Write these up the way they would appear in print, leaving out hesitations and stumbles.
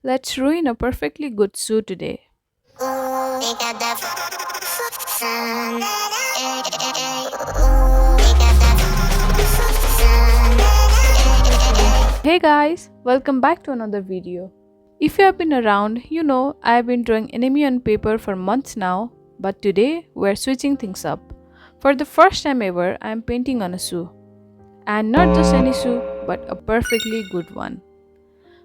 Let's ruin a perfectly good zoo today. Ooh, we got that sun. Ooh, we got that sun. Hey guys, welcome back to another video. If you have been around, you know I have been drawing anime on paper for months now, but today we're switching things up. For the first time ever, I am painting on a zoo. And not just any zoo, but a perfectly good one.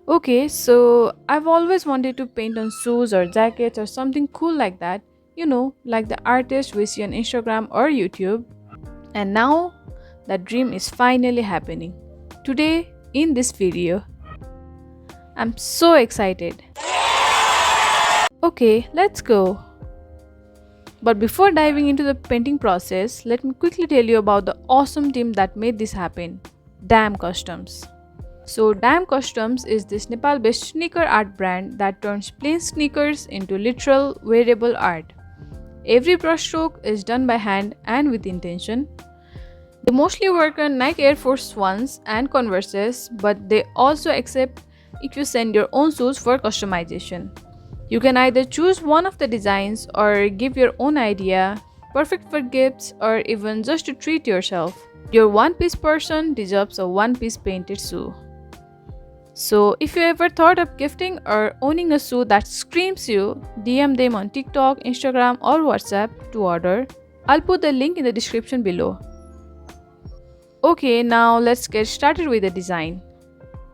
Okay, so I've always wanted to paint on shoes or jackets or something cool like that, like the artists we see on Instagram or YouTube. And now that dream is finally happening. Today, in this video, I'm so excited. Okay, let's go. But before diving into the painting process, let me quickly tell you about the awesome team that made this happen. Damn Customs. So, Damn Customs is this Nepal based sneaker art brand that turns plain sneakers into literal wearable art. Every brushstroke is done by hand and with intention. They mostly work on Nike Air Force Ones and Converses, but they also accept if you send your own shoes for customization. You can either choose one of the designs or give your own idea, perfect for gifts or even just to treat yourself. Your one piece person deserves a one piece painted shoe. So, if you ever thought of gifting or owning a shoe that screams you, DM them on TikTok, Instagram, or WhatsApp to order. I'll put the link in the description below. Okay, now let's get started with the design.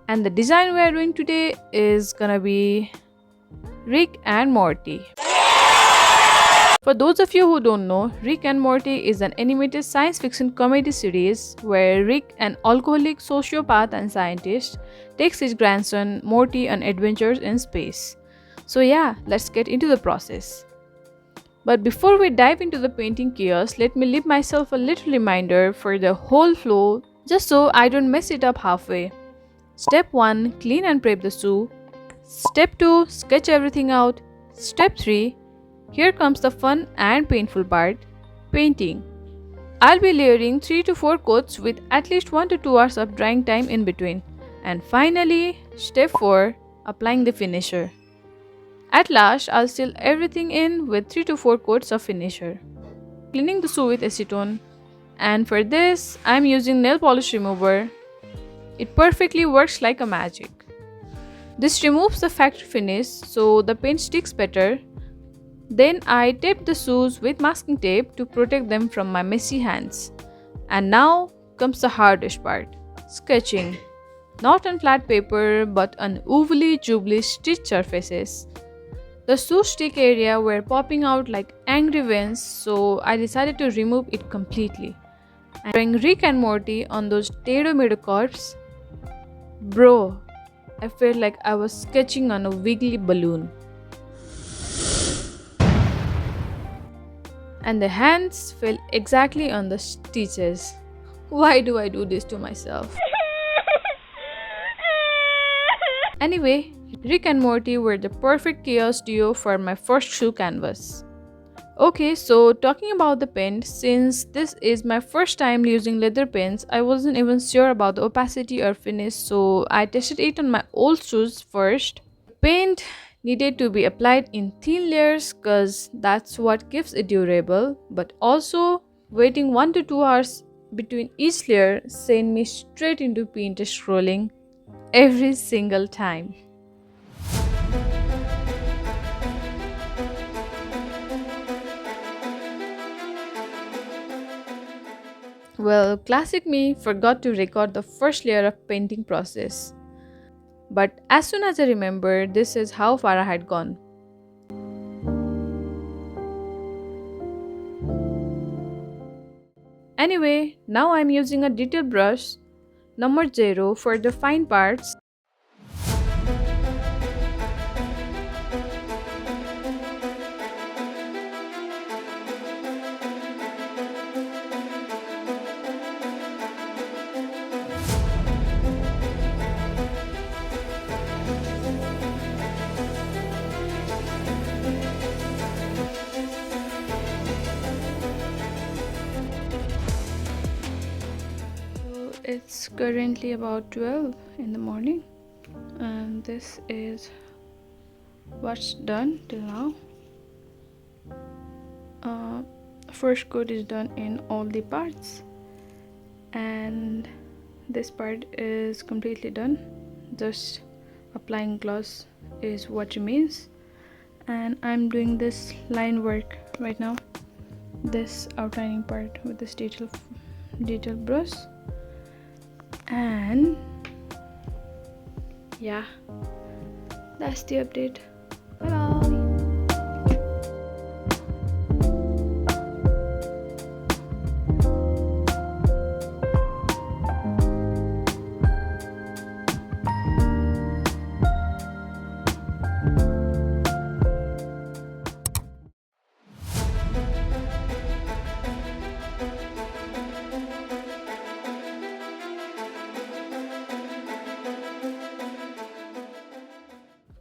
And the design we are doing today is gonna be Rick and Morty. For those of you who don't know, Rick and Morty is an animated science fiction comedy series where Rick, an alcoholic sociopath and scientist, takes his grandson Morty on adventures in space. So yeah, let's get into the process. But before we dive into the painting chaos, let me leave myself a little reminder for the whole flow just so I don't mess it up halfway. Step 1, clean and prep the shoe. Step 2, sketch everything out. Step 3, here comes the fun and painful part, painting. I'll be layering 3 to 4 coats with at least 1 to 2 hours of drying time in between. And finally, step 4, applying the finisher. At last, I'll seal everything in with 3 to 4 coats of finisher. Cleaning the shoe with acetone. And for this, I'm using nail polish remover. It perfectly works like a magic. This removes the factory finish so the paint sticks better. Then I tape the shoes with masking tape to protect them from my messy hands. And now comes the hardest part, sketching. Not on flat paper but on oovally jubbly stitched surfaces. The shoe stick area were popping out like angry veins, so I decided to remove it completely. And drawing Rick and Morty on those Tedo curves, bro, I felt like I was sketching on a wiggly balloon. And the hands fell exactly on the stitches. Why do I do this to myself? Anyway, Rick and Morty were the perfect chaos duo for my first shoe canvas. Okay, so talking about the paint, since this is my first time using leather pens, I wasn't even sure about the opacity or finish, so I tested it on my old shoes first. Paint needed to be applied in thin layers cause that's what gives it durable, but also waiting 1 to 2 hours between each layer sent me straight into Pinterest scrolling every single time. Well, classic me forgot to record the first layer of painting process. But as soon as I remembered, this is how far I had gone. Anyway, now I'm using a detail brush, number 0 for the fine parts. It's currently about 12 in the morning, and this is what's done till now. First coat is done in all the parts, and this part is completely done. Just applying gloss is what remains, and I'm doing this line work right now, this outlining part with this detail brush. And yeah, that's the update. Bye bye.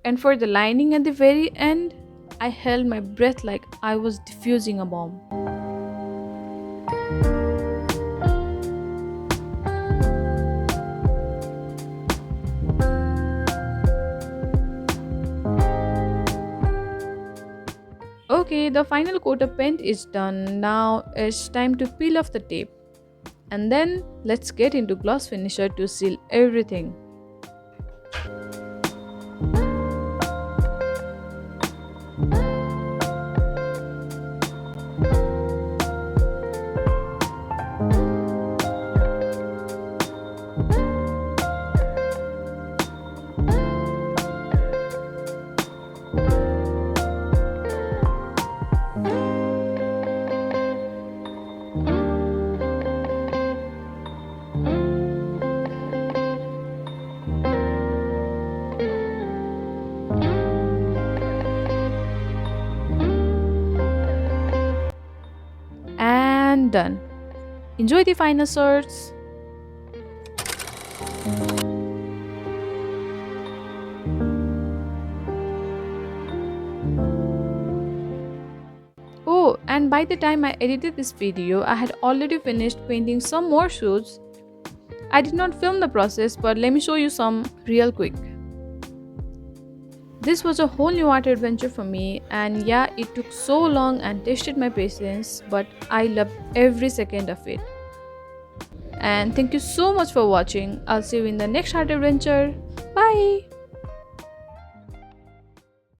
And for the lining at the very end, I held my breath like I was defusing a bomb. Okay, the final coat of paint is done. Now it's time to peel off the tape. And then let's get into gloss finisher to seal everything. And done. Enjoy the final sorts. Oh, and by the time I edited this video, I had already finished painting some more shoes. I did not film the process, but let me show you some real quick. This was a whole new art adventure for me, and yeah, it took so long and tested my patience, but I loved every second of it. And thank you so much for watching. I'll see you in the next art adventure. Bye!